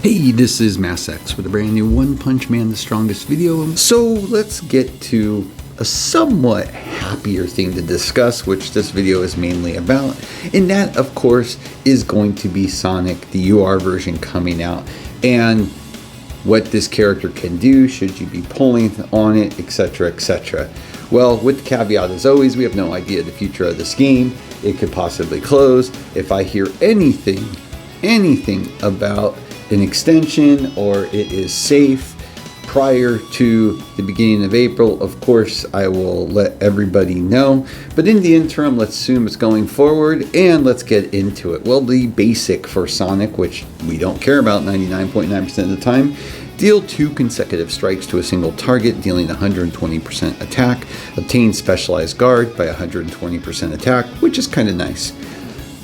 Hey, this is MassX with a brand new One Punch Man the Strongest video. So let's get to a somewhat happier thing to discuss, which this video is mainly about. And that, of course, is going to be Sonic, the UR version coming out, and what this character can do, should you be pulling on it, etc, etc. Well, with the caveat, as always, we have no idea the future of this game. It could possibly close. If I hear anything about an extension or it is safe prior to the beginning of April, of course I will let everybody know. But in the interim, let's assume it's going forward and let's get into it. Well, the basic for Sonic, which we don't care about 99.9% of the time, deal 2 consecutive strikes to a single target, dealing 120% attack. Obtain specialized guard by 120% attack, which is kind of nice.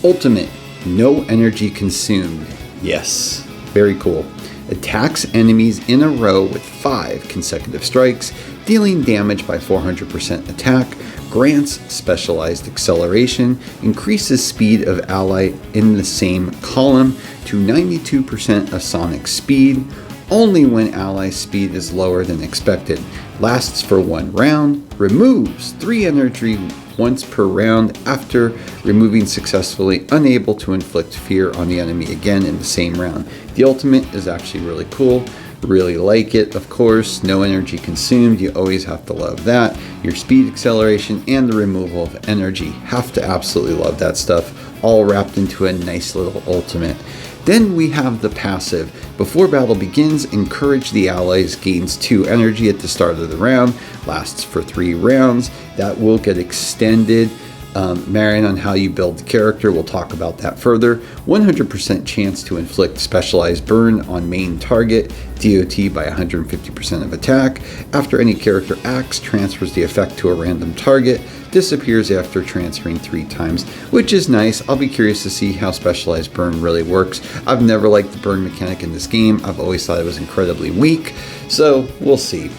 Ultimate, no energy consumed. Yes. Very cool. Attacks enemies in a row with 5 consecutive strikes, dealing damage by 400% attack, grants specialized acceleration, increases speed of ally in the same column to 92% of Sonic speed, only when ally speed is lower than expected, lasts for 1 round, removes 3 energy once per round after removing successfully, unable to inflict fear on the enemy again in the same round. The ultimate is actually really cool. Really like it, of course. No energy consumed. You always have to love that. Your speed acceleration and the removal of energy. Have to absolutely love that stuff. All wrapped into a nice little ultimate. Then we have the passive. Before battle begins, encourage the allies, gains 2 energy at the start of the round, lasts for 3 rounds. That will get extended, varying on how you build the character. We'll talk about that further. 100% chance to inflict specialized burn on main target, DOT by 150% of attack. After any character acts, transfers the effect to a random target, disappears after transferring 3 times, which is nice. I'll be curious to see how specialized burn really works. I've never liked the burn mechanic in this game. I've always thought it was incredibly weak, so we'll see.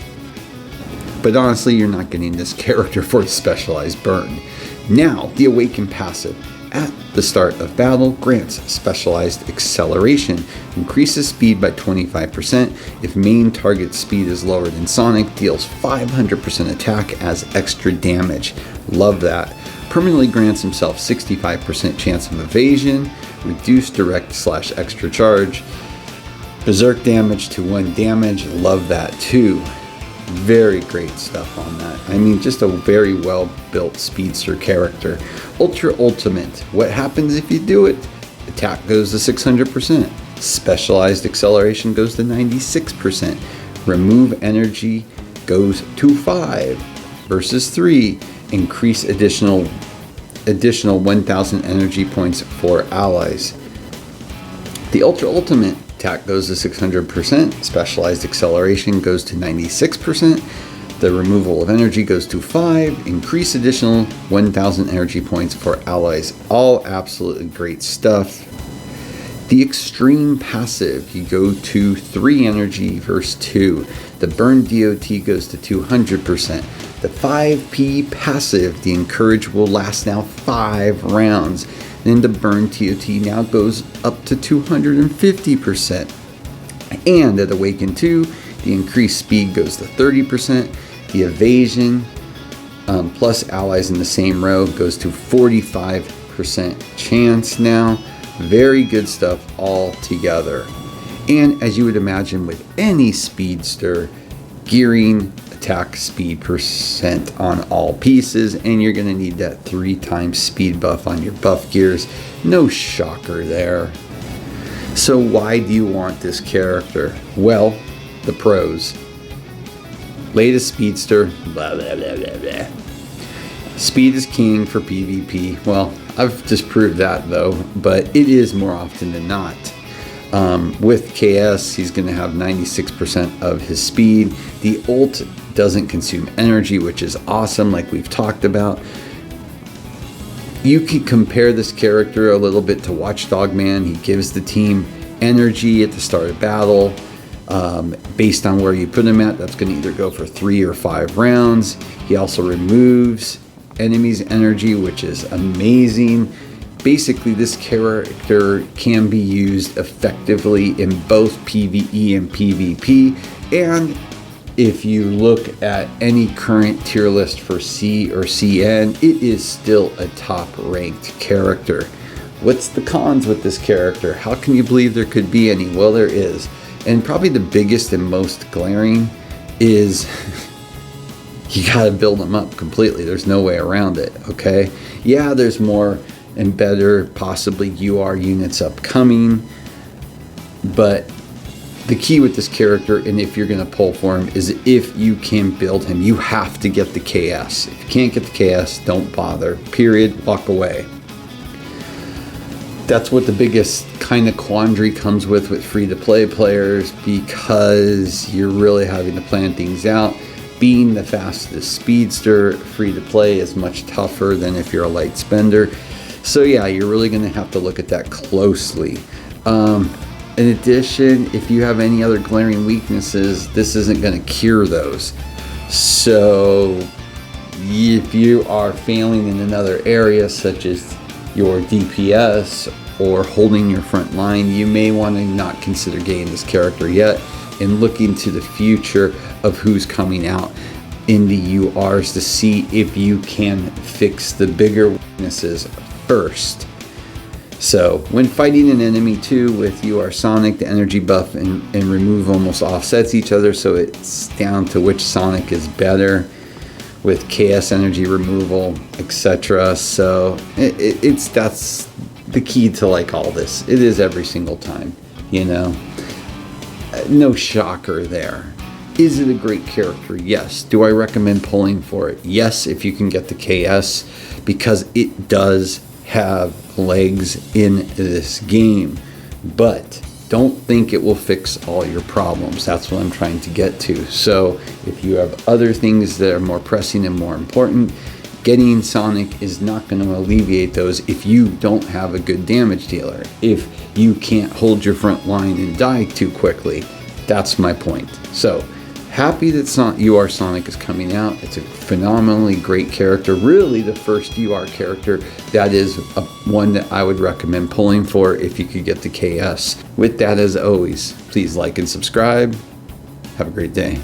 But honestly, you're not getting this character for the specialized burn. Now, the Awaken passive. At the start of battle, grants specialized acceleration, increases speed by 25%. If main target speed is lower than Sonic, deals 500% attack as extra damage. Love that. Permanently grants himself 65% chance of evasion, reduced direct/extra charge, berserk damage to 1 damage. Love that too. Very great stuff on that. I mean, just a very well built speedster character. Ultra Ultimate. What happens if you do it? Attack goes to 600%. Specialized acceleration goes to 96%. Remove energy goes to 5 versus 3. Increase additional 1,000 energy points for allies. The Ultra Ultimate. Attack goes to 600%, specialized acceleration goes to 96%, the removal of energy goes to 5, increase additional 1,000 energy points for allies. All absolutely great stuff. The Extreme passive, you go to 3 energy versus 2. The burn DOT goes to 200%. The 5P passive, the Encourage will last now 5 rounds. Then the burn TOT now goes up to 250%. And at Awaken 2, the increased speed goes to 30%. The evasion plus allies in the same row goes to 45% chance now. Very good stuff all together. And as you would imagine with any speedster, gearing attack speed percent on all pieces, and you're going to need that 3 times speed buff on your buff gears. No shocker there. So why do you want this character? Well, the pros. Latest speedster, blah blah blah blah blah. Speed is king for PvP. Well, I've disproved that though, but it is more often than not. With KS, he's going to have 96% of his speed. The ult doesn't consume energy, which is awesome, like we've talked about. You can compare this character a little bit to Watchdog Man. He gives the team energy at the start of battle. Based on where you put him at, that's going to either go for 3 or 5 rounds. He also removes enemies' energy, which is amazing. Basically, this character can be used effectively in both PvE and PvP, and if you look at any current tier list for C or CN, it is still a top ranked character. What's the cons with this character? How can you believe there could be any? Well, there is. And probably the biggest and most glaring is you gotta build them up completely. There's no way around it, okay? Yeah, there's more and better, possibly UR units upcoming, but the key with this character, and if you're gonna pull for him, is if you can build him, you have to get the KS. If you can't get the KS, don't bother, period, walk away. That's what the biggest kind of quandary comes with free-to-play players, because you're really having to plan things out. Being the fastest speedster, free-to-play is much tougher than if you're a light spender. So yeah, you're really going to have to look at that closely. In addition, if you have any other glaring weaknesses, this isn't going to cure those. So if you are failing in another area, such as your DPS or holding your front line, you may want to not consider getting this character yet and look into the future of who's coming out in the URs to see if you can fix the bigger weaknesses first. So when fighting an enemy too with UR Sonic, the energy buff and remove almost offsets each other, so it's down to which Sonic is better with KS energy removal, etc. So that's the key to like all this. It is every single time, you know. No shocker there. Is it a great character? Yes. Do I recommend pulling for it? Yes, if you can get the KS, because it does have legs in this game. But don't think it will fix all your problems. That's what I'm trying to get to. So if you have other things that are more pressing and more important, getting Sonic is not going to alleviate those if you don't have a good damage dealer. If you can't hold your front line and die too quickly. That's my point. So happy that UR Sonic is coming out. It's a phenomenally great character. Really the first UR character that is one that I would recommend pulling for if you could get the KS. With that, as always, please like and subscribe. Have a great day.